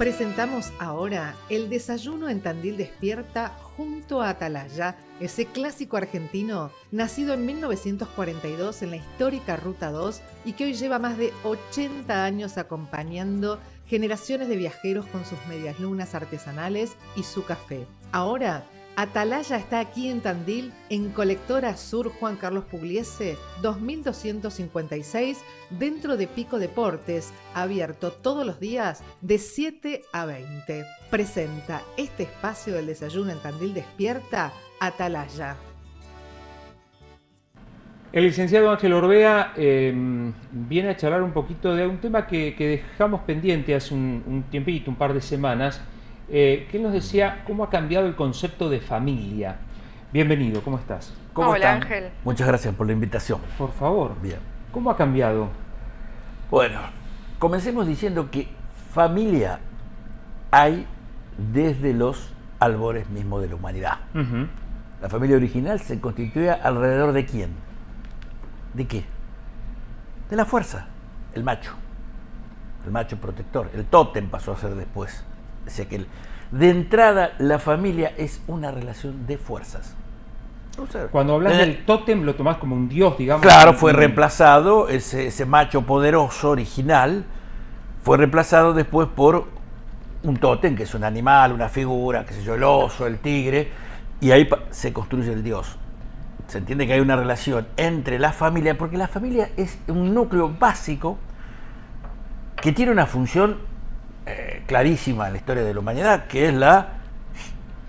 Presentamos ahora el desayuno en Tandil Despierta junto a Atalaya, ese clásico argentino nacido en 1942 en la histórica Ruta 2 y que hoy lleva más de 80 años acompañando generaciones de viajeros con sus medialunas artesanales y su café. Ahora, Atalaya está aquí en Tandil, en Colectora Sur Juan Carlos Pugliese, 2256, dentro de Pico Deportes, abierto todos los días de 7 a 20. Presenta este espacio del desayuno en Tandil Despierta, Atalaya. El licenciado Ángel Orbea viene a charlar un poquito de un tema que dejamos pendiente hace un tiempito, un par de semanas, que él nos decía cómo ha cambiado el concepto de familia. Bienvenido, ¿cómo estás? ¿Cómo Hola, están? Ángel. Muchas gracias por la invitación. Por favor. Bien. ¿Cómo ha cambiado? Bueno, comencemos diciendo que familia hay desde los albores mismos de la humanidad. Uh-huh. La familia original se constituía alrededor de ¿quién? ¿De qué? De la fuerza, el macho protector. El tótem pasó a ser después. O sea que de entrada la familia es una relación de fuerzas. Cuando hablas del tótem lo tomás como un dios, digamos. Claro, fue reemplazado, ese macho poderoso original, fue reemplazado después por un tótem, que es un animal, una figura, qué sé yo, el oso, el tigre, y ahí se construye el dios. Se entiende que hay una relación entre la familia, porque la familia es un núcleo básico que tiene una función clarísima en la historia de la humanidad, que es la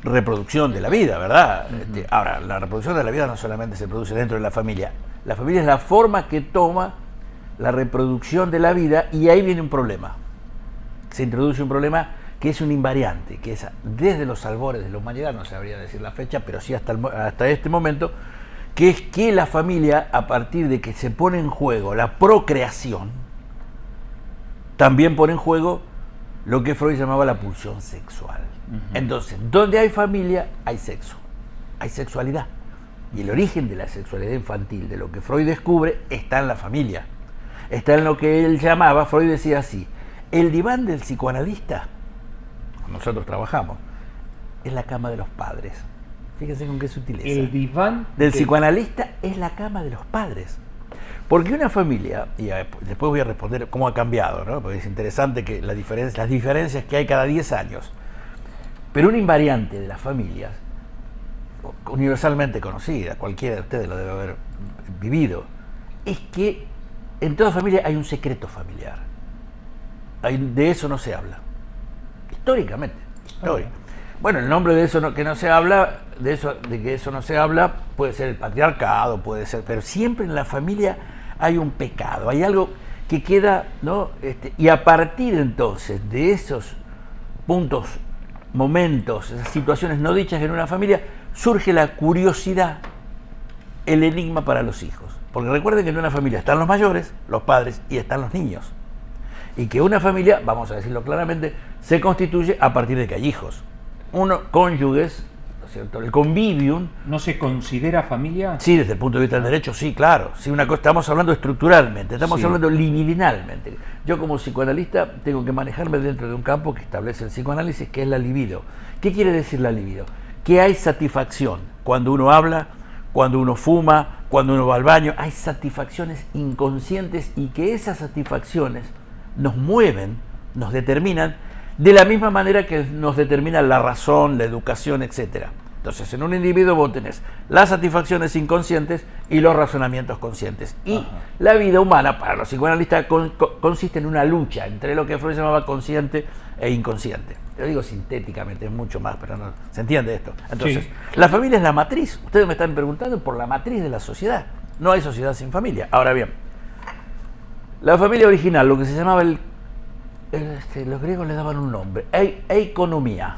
reproducción de la vida, ¿verdad? Uh-huh. Ahora, la reproducción de la vida no solamente se produce dentro de la familia es la forma que toma la reproducción de la vida, y ahí viene un problema. Se introduce un problema que es un invariante, que es desde los albores de la humanidad, no sabría decir la fecha, pero sí hasta este momento, que es que la familia, a partir de que se pone en juego la procreación, también pone en juego lo que Freud llamaba la pulsión sexual. Uh-huh. Entonces, donde hay familia, hay sexo, hay sexualidad. Y el origen de la sexualidad infantil, de lo que Freud descubre, está en la familia. Está en lo que él llamaba, Freud decía así, el diván del psicoanalista, nosotros trabajamos, es la cama de los padres. Fíjense con qué sutileza. El diván del psicoanalista es la cama de los padres. Porque una familia, y después voy a responder cómo ha cambiado, ¿no? Porque es interesante que las diferencias que hay cada 10 años. Pero una invariante de las familias, universalmente conocida, cualquiera de ustedes lo debe haber vivido, es que en toda familia hay un secreto familiar. De eso no se habla. Históricamente. Bueno, el nombre de eso que no se habla, de que eso no se habla, puede ser el patriarcado, puede ser, pero siempre en la familia hay un pecado, hay algo que queda, ¿no? Y a partir entonces de esos puntos, momentos, esas situaciones no dichas en una familia, surge la curiosidad, el enigma para los hijos. Porque recuerden que en una familia están los mayores, los padres, y están los niños. Y que una familia, vamos a decirlo claramente, se constituye a partir de que hay hijos. Cónyuges, ¿no es cierto? El convivium. ¿No se considera familia? Sí, desde el punto de vista del derecho, sí, claro. Sí, estamos hablando estructuralmente, estamos hablando libidinalmente. Yo como psicoanalista tengo que manejarme dentro de un campo que establece el psicoanálisis, que es la libido. ¿Qué quiere decir la libido? Que hay satisfacción cuando uno habla, cuando uno fuma, cuando uno va al baño. Hay satisfacciones inconscientes y que esas satisfacciones nos mueven, nos determinan, de la misma manera que nos determina la razón, la educación, etc. Entonces, en un individuo vos tenés las satisfacciones inconscientes y los razonamientos conscientes. Y la vida humana, para los psicoanalistas, consiste en una lucha entre lo que Freud llamaba consciente e inconsciente. Lo digo sintéticamente, es mucho más, pero no se entiende esto. Entonces, la familia es la matriz. Ustedes me están preguntando por la matriz de la sociedad. No hay sociedad sin familia. Ahora bien, la familia original, lo que se llamaba los griegos le daban un nombre, economía,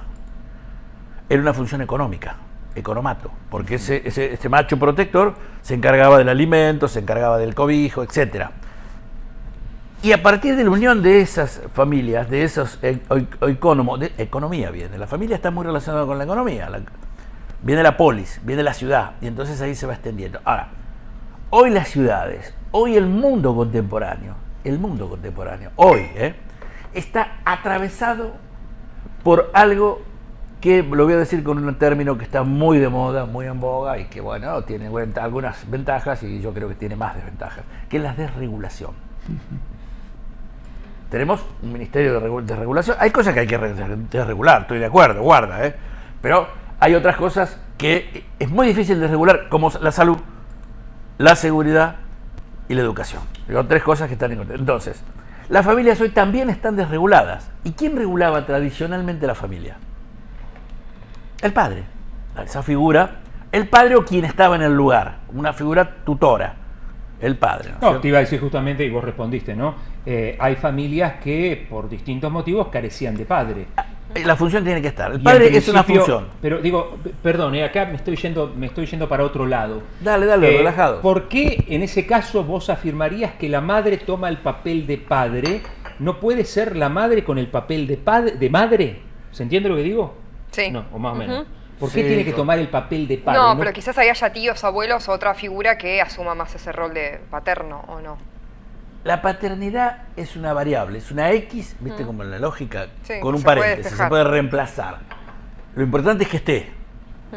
era una función económica, economato, porque ese macho protector se encargaba del alimento, se encargaba del cobijo, etc. Y a partir de la unión de esas familias, de esos economos, de economía viene, la familia está muy relacionada con la economía, viene la polis, viene la ciudad, y entonces ahí se va extendiendo. Ahora, hoy las ciudades, hoy el mundo contemporáneo, hoy, está atravesado por algo que lo voy a decir con un término que está muy de moda, muy en boga y que bueno, tiene algunas ventajas y yo creo que tiene más desventajas, que es la desregulación. Tenemos un ministerio de regulación, hay cosas que hay que desregular, estoy de acuerdo, guarda, pero hay otras cosas que es muy difícil de regular, como la salud, la seguridad y la educación. Son 3 cosas que están en contra. Entonces, las familias hoy también están desreguladas. ¿Y quién regulaba tradicionalmente la familia? El padre. Esa figura, el padre o quien estaba en el lugar, una figura tutora, el padre. No, te iba a decir justamente, y vos respondiste, ¿no? Hay familias que por distintos motivos carecían de padre. La función tiene que estar. El padre es una función. Pero digo, perdón, acá me estoy yendo para otro lado. Dale, relajado. ¿Por qué en ese caso vos afirmarías que la madre toma el papel de padre? ¿No puede ser la madre con el papel de madre? ¿Se entiende lo que digo? Sí. No, o más o menos. ¿Por qué tiene que tomar el papel de padre? No, pero quizás haya tíos, abuelos o otra figura que asuma más ese rol de paterno, ¿o no? La paternidad es una variable, es una X, viste, como en la lógica, Sí, con un se puede paréntesis, despejar. se puede reemplazar. Lo importante es que esté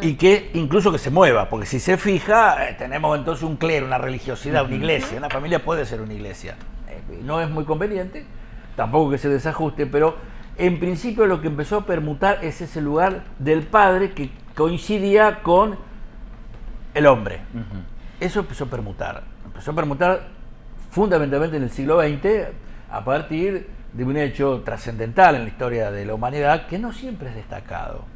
y que incluso que se mueva, porque si se fija, tenemos entonces un clero, una religiosidad, una iglesia. Una familia puede ser una iglesia. No es muy conveniente, tampoco que se desajuste, pero en principio lo que empezó a permutar es ese lugar del padre que coincidía con el hombre. Eso empezó a permutar. Fundamentalmente en el siglo XX, a partir de un hecho trascendental en la historia de la humanidad, que no siempre es destacado,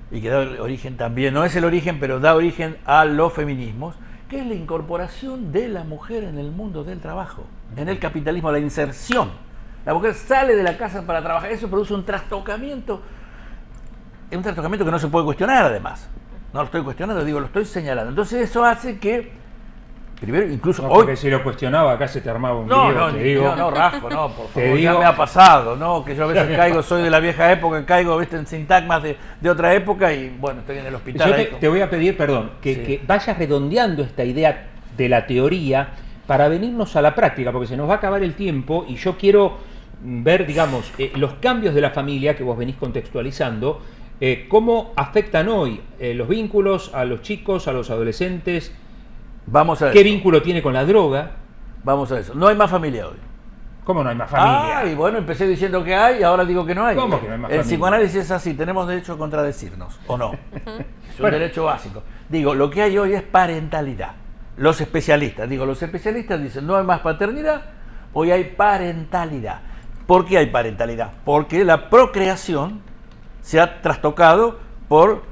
y que da origen también, no es el origen, pero da origen a los feminismos, que es la incorporación de la mujer en el mundo del trabajo, en el capitalismo, la inserción. La mujer sale de la casa para trabajar, eso produce un trastocamiento que no se puede cuestionar además. No lo estoy cuestionando, digo, lo estoy señalando. Entonces eso hace que primero, incluso no, hoy. porque si lo cuestionaba, acá se te armaba un lío, te digo. No, rasco, no, por Te favor, digo. ya me ha pasado, ¿no? Que yo a veces caigo, soy de la vieja época, caigo, viste, en sintagmas de otra época y bueno, estoy en el hospital. Yo te voy a pedir, perdón, que vayas redondeando esta idea de la teoría para venirnos a la práctica, porque se nos va a acabar el tiempo y yo quiero ver, digamos, los cambios de la familia que vos venís contextualizando, cómo afectan hoy los vínculos a los chicos, a los adolescentes. Vamos a ver. ¿Qué vínculo tiene con la droga? Vamos a eso. No hay más familia hoy. ¿Cómo no hay más familia? Y bueno, empecé diciendo que hay y ahora digo que no hay. ¿Cómo que no hay más El familia? psicoanálisis es así, tenemos derecho a contradecirnos, ¿o no? Es un derecho básico. Digo, lo que hay hoy es parentalidad. Los especialistas dicen, no hay más paternidad, hoy hay parentalidad. ¿Por qué hay parentalidad? Porque la procreación se ha trastocado por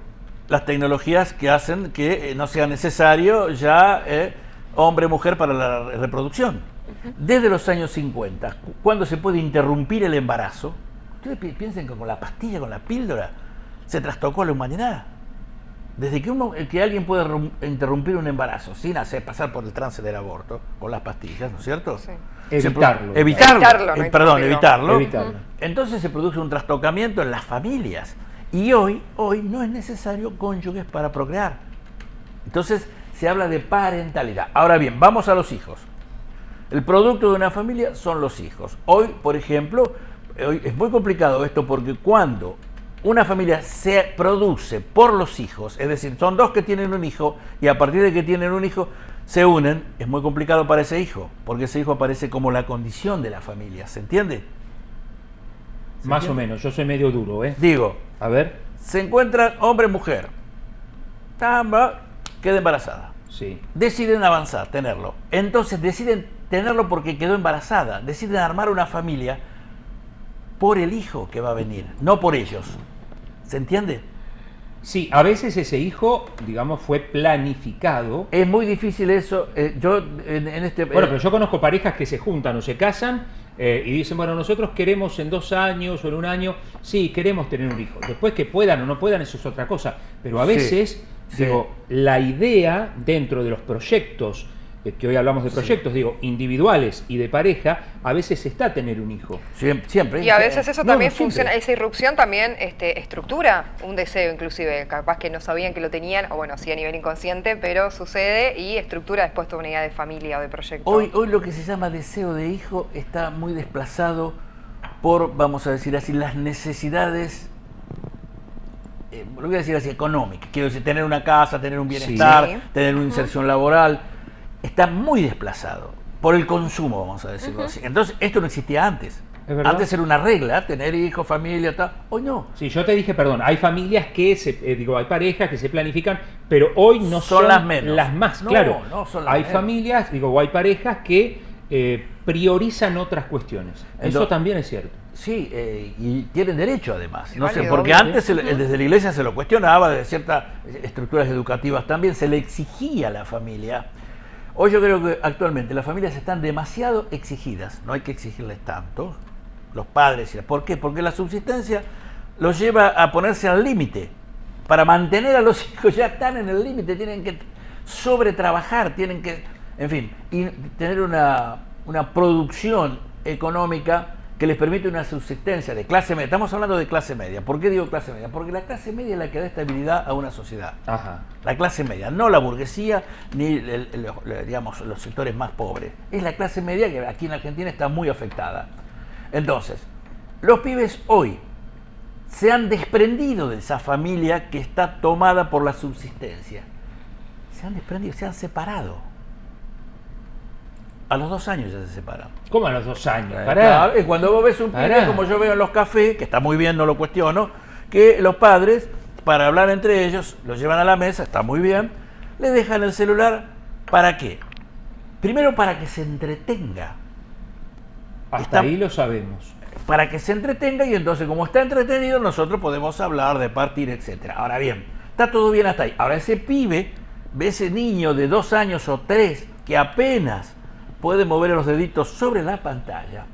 las tecnologías que hacen que no sea necesario ya hombre-mujer para la reproducción. Desde los años 50, cuando se puede interrumpir el embarazo, ustedes piensen que con la pastilla, con la píldora, se trastocó a la humanidad. Desde que alguien puede pasar un embarazo sin pasar por el trance del aborto, con las pastillas, ¿no es cierto? Sí. Evitarlo. Evitarlo. Evitarlo. Entonces se produce un trastocamiento en las familias. Y hoy no es necesario cónyuges para procrear. Entonces se habla de parentalidad. Ahora bien, vamos a los hijos. El producto de una familia son los hijos. Hoy, por ejemplo, hoy es muy complicado esto porque cuando una familia se produce por los hijos, es decir, son dos que tienen un hijo y a partir de que tienen un hijo se unen, es muy complicado para ese hijo, porque ese hijo aparece como la condición de la familia. ¿Se entiende? Más o menos, yo soy medio duro, ¿eh? Digo, A ver. se encuentran hombre-mujer, queda embarazada. Sí. Deciden avanzar, tenerlo. Entonces deciden tenerlo porque quedó embarazada. Deciden armar una familia por el hijo que va a venir, no por ellos. ¿Se entiende? Sí, a veces ese hijo, digamos, fue planificado. Es muy difícil eso. Yo en este... Bueno, pero yo conozco parejas que se juntan o se casan y dicen, bueno, nosotros queremos en 2 años o en 1 año, sí, queremos tener un hijo. Después que puedan o no puedan, eso es otra cosa. Pero a veces, digo, la idea dentro de los proyectos, que hoy hablamos de proyectos, digo, individuales y de pareja, a veces está tener un hijo. Siempre. Y a veces eso No, también no siempre. funciona, esa irrupción también estructura un deseo inclusive, capaz que no sabían que lo tenían, o bueno, sí a nivel inconsciente, pero sucede y estructura después toda una idea de familia o de proyecto. Hoy lo que se llama deseo de hijo está muy desplazado por, vamos a decir así, las necesidades, lo voy a decir así, económicas. Quiero decir, tener una casa, tener un bienestar, Sí. tener una inserción laboral. Está muy desplazado por el consumo, vamos a decirlo así. Entonces, esto no existía antes. Es verdad. Antes era una regla, tener hijos, familia, tal. Hoy no. Sí, yo te dije, perdón, hay familias que hay parejas que se planifican, pero hoy no son las menos. las más, No, claro. no son las hay menos. familias, o hay parejas que priorizan otras cuestiones. Eso Entonces, también es cierto. Sí, y tienen derecho además. Es No sé, válido, porque obvio. antes desde la iglesia se lo cuestionaba, desde ciertas estructuras educativas también se le exigía a la familia. Hoy yo creo que actualmente las familias están demasiado exigidas, no hay que exigirles tanto, los padres. ¿Por qué? Porque la subsistencia los lleva a ponerse al límite. Para mantener a los hijos ya están en el límite, tienen que sobretrabajar, tienen que, en fin, y tener una producción económica que les permite una subsistencia de clase media. Estamos hablando de clase media. ¿Por qué digo clase media? Porque la clase media es la que da estabilidad a una sociedad. Ajá. La clase media, no la burguesía ni digamos, los sectores más pobres. Es la clase media que aquí en Argentina está muy afectada. Entonces, los pibes hoy se han desprendido de esa familia que está tomada por la subsistencia. Se han desprendido, se han separado. A los 2 años ya se separan. ¿Cómo a los 2 años? Pará. Claro, y cuando vos ves un pibe, Pará. como yo veo en los cafés, que está muy bien, no lo cuestiono, que los padres, para hablar entre ellos, los llevan a la mesa, está muy bien, le dejan el celular, ¿para qué? Primero para que se entretenga. Hasta ahí lo sabemos. Para que se entretenga, y entonces como está entretenido nosotros podemos hablar de partir, etc. Ahora bien, está todo bien hasta ahí. Ahora ese pibe, ese niño de 2 años o 3 que apenas puede mover los deditos sobre la pantalla,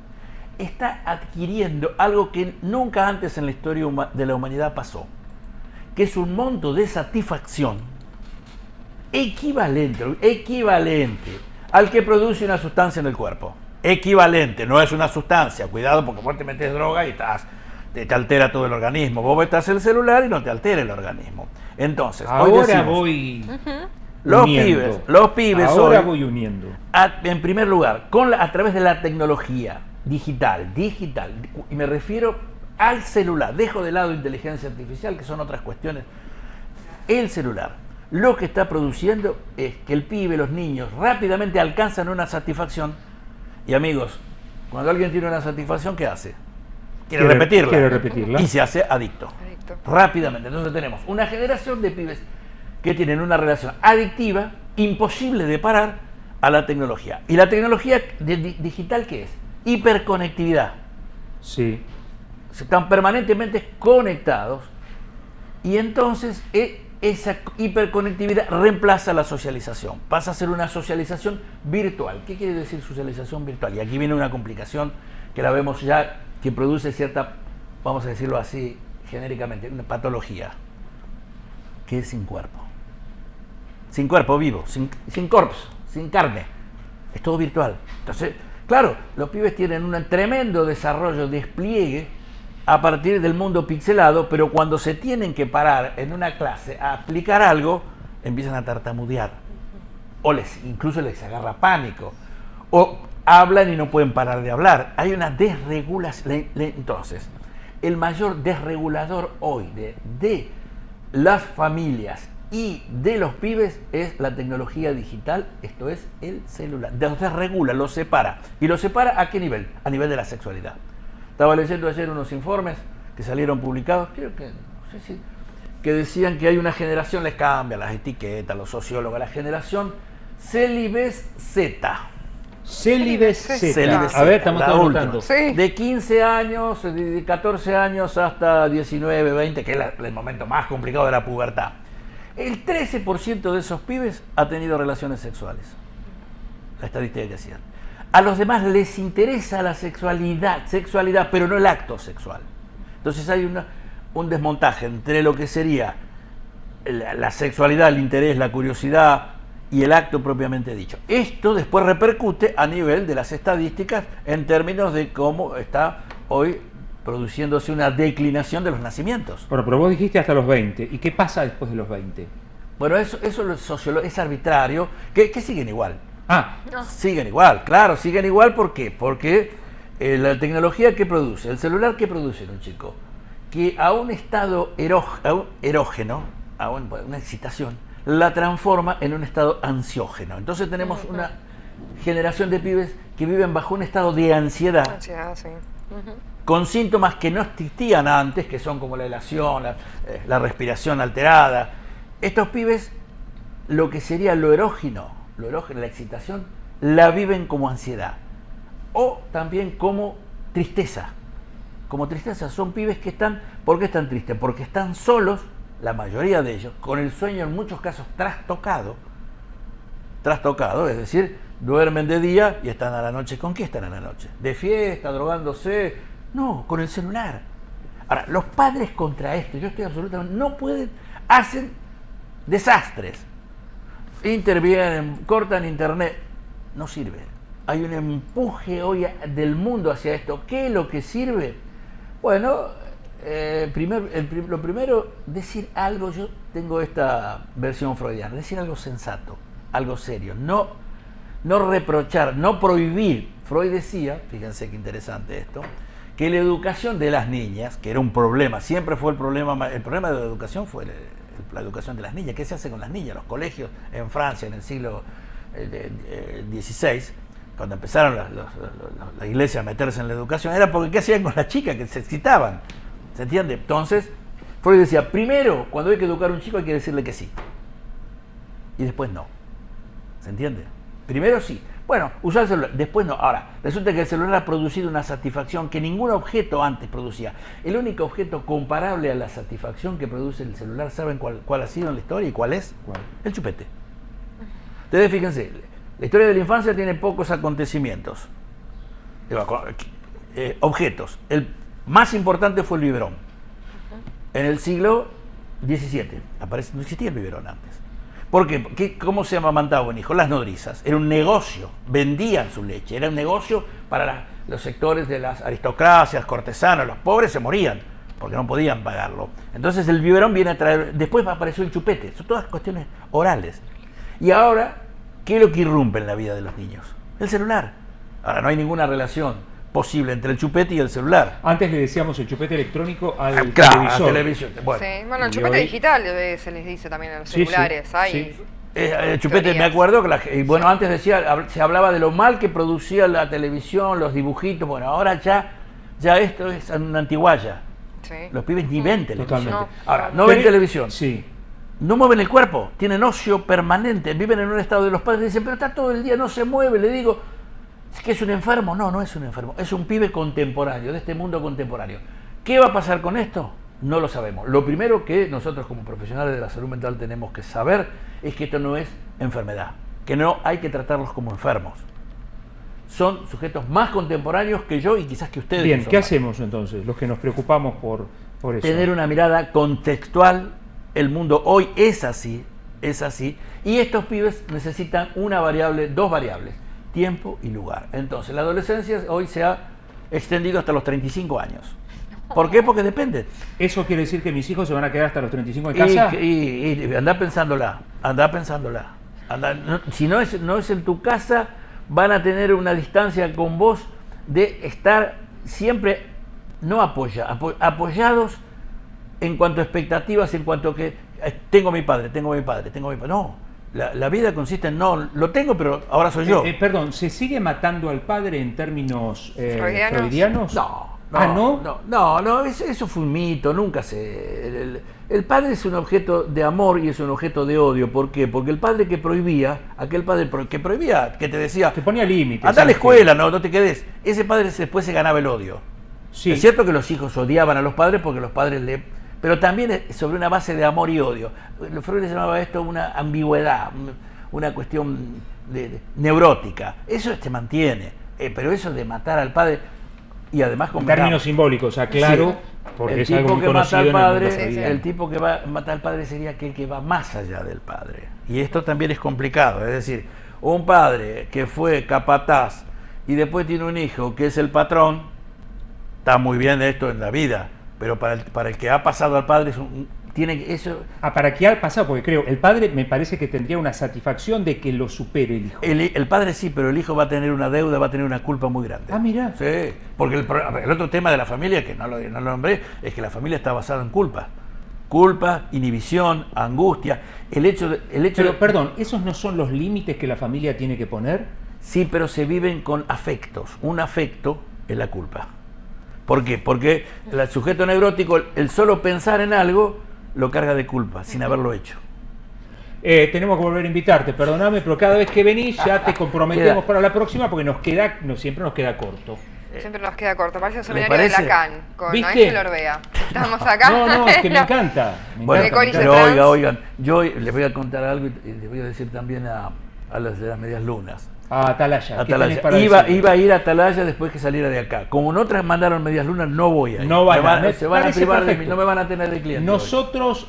está adquiriendo algo que nunca antes en la historia de la humanidad pasó, que es un monto de satisfacción equivalente al que produce una sustancia en el cuerpo. Equivalente, no es una sustancia, cuidado porque vos te metes droga y te altera todo el organismo. Vos estás en el celular y no te altera el organismo. Entonces, hoy Ahora decimos, voy los uniendo. pibes Ahora hoy, voy uniendo. en primer lugar, a través de la tecnología digital, y me refiero al celular, dejo de lado inteligencia artificial, que son otras cuestiones. El celular, lo que está produciendo es que el pibe, los niños, rápidamente alcanzan una satisfacción. Y amigos, cuando alguien tiene una satisfacción, ¿qué hace? Quiere repetirla. Y se hace adicto. Rápidamente. Entonces tenemos una generación de pibes que tienen una relación adictiva, imposible de parar, a la tecnología. ¿Y la tecnología digital qué es? Hiperconectividad. Sí. Están permanentemente conectados y entonces esa hiperconectividad reemplaza la socialización. Pasa a ser una socialización virtual. ¿Qué quiere decir socialización virtual? Y aquí viene una complicación que la vemos ya, que produce cierta, vamos a decirlo así genéricamente, una patología, que es sin cuerpo. Sin cuerpo vivo, sin corpus, sin carne. Es todo virtual. Entonces, claro, los pibes tienen un tremendo desarrollo, despliegue a partir del mundo pixelado, pero cuando se tienen que parar en una clase a explicar algo, empiezan a tartamudear. O incluso les agarra pánico. O hablan y no pueden parar de hablar. Hay una desregulación. Entonces, el mayor desregulador hoy de las familias y de los pibes es la tecnología digital, esto es el celular. Los desregula, los separa. ¿Y los separa a qué nivel? A nivel de la sexualidad. Estaba leyendo ayer unos informes que salieron publicados, creo que, no sé si, que decían que hay una generación, les cambian las etiquetas, los sociólogos, la generación Celibes Z. Celibes Z. Celibes A ver, Z, estamos la todos última. notando. Sí. De 15 años, de 14 años hasta 19, 20, que es el momento más complicado de la pubertad. El 13% de esos pibes ha tenido relaciones sexuales. La estadística que hacían. A los demás les interesa la sexualidad, pero no el acto sexual. Entonces hay un desmontaje entre lo que sería la sexualidad, el interés, la curiosidad y el acto propiamente dicho. Esto después repercute a nivel de las estadísticas en términos de cómo está hoy produciéndose una declinación de los nacimientos. Bueno, pero vos dijiste hasta los 20. ¿Y qué pasa después de los 20? Bueno, eso es arbitrario, que siguen igual. Ah, Siguen igual, claro, siguen igual. ¿Por qué? Porque La tecnología, ¿qué produce? El celular, ¿qué produce en un chico? Que a un estado erógeno, a una excitación, la transforma en un estado ansiógeno. Entonces tenemos una generación de pibes que viven bajo un estado de ansiedad. Ansiedad, sí. Con síntomas que no existían antes, que son como la helación, la respiración alterada. Estos pibes, lo que sería lo erógeno, la excitación, la viven como ansiedad. O también como tristeza. Como tristeza, son pibes que están... ¿Por qué están tristes? Porque están solos, la mayoría de ellos, con el sueño en muchos casos trastocado, es decir, duermen de día y están a la noche. ¿Con qué están a la noche? ¿De fiesta, drogándose? No, con el celular. Ahora, los padres contra esto, yo estoy absolutamente... No pueden... Hacen desastres. Intervienen, cortan internet. No sirve. Hay un empuje hoy del mundo hacia esto. ¿Qué es lo que sirve? Bueno, lo primero, decir algo. Yo tengo esta versión freudiana. Decir algo sensato, algo serio. No reprochar, no prohibir. Freud decía, fíjense qué interesante esto, que la educación de las niñas, que era un problema, siempre fue el problema de la educación fue la educación de las niñas. ¿Qué se hace con las niñas? Los colegios en Francia en el siglo XVI, cuando empezaron la iglesia a meterse en la educación, era porque ¿qué hacían con las chicas? Que se excitaban, ¿se entiende? Entonces, Freud decía, primero, cuando hay que educar a un chico hay que decirle que sí, y después no, ¿se entiende? Primero sí, bueno, usar el celular, después no. Ahora, resulta que el celular ha producido una satisfacción que ningún objeto antes producía. El único objeto comparable a la satisfacción que produce el celular, ¿saben cuál ha sido en la historia y cuál es? ¿Cuál? El chupete. Entonces, fíjense, la historia de la infancia tiene pocos acontecimientos, objetos. El más importante fue el biberón. En el siglo XVII, no existía el biberón antes. ¿Por qué? ¿Cómo se amamantaba un hijo? Las nodrizas. Era un negocio, vendían su leche, era un negocio para los sectores de las aristocracias, cortesanos, los pobres se morían porque no podían pagarlo. Entonces el biberón viene a traer, después apareció el chupete, son todas cuestiones orales. Y ahora, ¿qué es lo que irrumpe en la vida de los niños? El celular. Ahora no hay ninguna relación posible entre el chupete y el celular. Antes le decíamos el chupete electrónico al televisor. Bueno, sí, bueno, el chupete digital se les dice también a los celulares. Sí. El chupete, me acuerdo que antes se hablaba de lo mal que producía la televisión, los dibujitos. Bueno, ahora ya esto es una antiguaya. Sí. Los pibes ni ven televisión. Totalmente. Ahora, no ven televisión. Sí. No mueven el cuerpo, tienen ocio permanente, viven en un estado de los padres, dicen, pero está todo el día, no se mueve, le digo, ¿es que es un enfermo? No, no es un enfermo, es un pibe contemporáneo, de este mundo contemporáneo. ¿Qué va a pasar con esto? No lo sabemos. Lo primero que nosotros como profesionales de la salud mental tenemos que saber es que esto no es enfermedad, que no hay que tratarlos como enfermos. Son sujetos más contemporáneos que yo y quizás que ustedes. Bien, ¿qué hacemos entonces, los que nos preocupamos por eso? Tener una mirada contextual. El mundo hoy es así, y estos pibes necesitan dos variables, tiempo y lugar. Entonces, la adolescencia hoy se ha extendido hasta los 35 años. ¿Por qué? Porque depende. ¿Eso quiere decir que mis hijos se van a quedar hasta los 35 en casa? Y andá pensándola. Si no es en tu casa, van a tener una distancia con vos de estar siempre, no apoyados en cuanto a expectativas, en cuanto que tengo a mi padre. No, la vida consiste en no, lo tengo, pero ahora soy yo. Perdón, ¿se sigue matando al padre en términos freudianos? No, eso fue un mito, nunca se... El padre es un objeto de amor y es un objeto de odio. ¿Por qué? Porque el padre que prohibía, que te decía... Te ponía límites. Anda a la escuela, no te quedes. Ese padre después se ganaba el odio. Sí. Es cierto que los hijos odiaban a los padres porque los padres pero también sobre una base de amor y odio. Freud le llamaba esto una ambigüedad, una cuestión neurótica. Eso se mantiene, pero eso de matar al padre, y además en términos simbólicos, aclaro, sí, porque es algo muy conocido en el mundo freudiano. El tipo que va a matar al padre sería aquel que va más allá del padre. Y esto también es complicado, es decir, un padre que fue capataz y después tiene un hijo que es el patrón, está muy bien esto en la vida, pero para el que ha pasado al padre eso. ¿Para qué ha pasado? Porque creo, el padre me parece que tendría una satisfacción de que lo supere el hijo. El padre sí, pero el hijo va a tener una deuda, va a tener una culpa muy grande. Ah, mira. Sí, porque el otro tema de la familia, que no lo nombré, es que la familia está basada en culpa. Culpa, inhibición, angustia. Pero, perdón, ¿esos no son los límites que la familia tiene que poner? Sí, pero se viven con afectos. Un afecto es la culpa. ¿Por qué? Porque el sujeto neurótico, el solo pensar en algo, lo carga de culpa, sin haberlo hecho. Tenemos que volver a invitarte, perdóname, pero cada vez que venís ya te comprometemos para la próxima porque siempre nos queda corto. Siempre nos queda corto. Parece un ¿Les seminario de parece? Lacan, con ¿Viste? Ángel Orbea. Estamos acá. No, es que me encanta. Bueno, Cori se pero trans. oigan, yo les voy a contar algo y les voy a decir también a las de las medias lunas. Atalaya. ¿Qué tenés Atalaya. para Iba decir? a ir a Atalaya después que saliera de acá. Como en otras mandaron medias lunas, no voy a ir. No van a- se van a parece privar de mí, perfecto. no me van a tener de cliente. Nosotros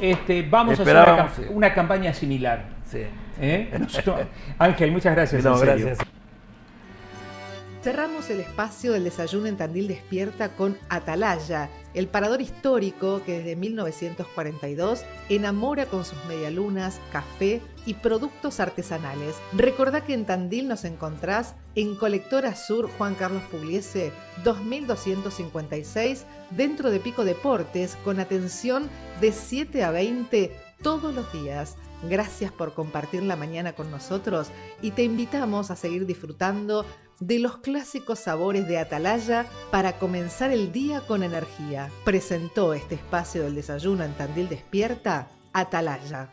vamos a Esperábamos, hacer sí. una campaña similar. Sí. Ángel, muchas gracias. No, en serio. gracias. Cerramos el espacio del desayuno en Tandil Despierta con Atalaya, el parador histórico que desde 1942 enamora con sus medialunas, café y productos artesanales. Recordá que en Tandil nos encontrás en Colectora Sur Juan Carlos Pugliese 2256, dentro de Pico Deportes, con atención de 7 a 20 todos los días. Gracias por compartir la mañana con nosotros y te invitamos a seguir disfrutando de los clásicos sabores de Atalaya para comenzar el día con energía. Presentó este espacio del desayuno en Tandil Despierta, Atalaya.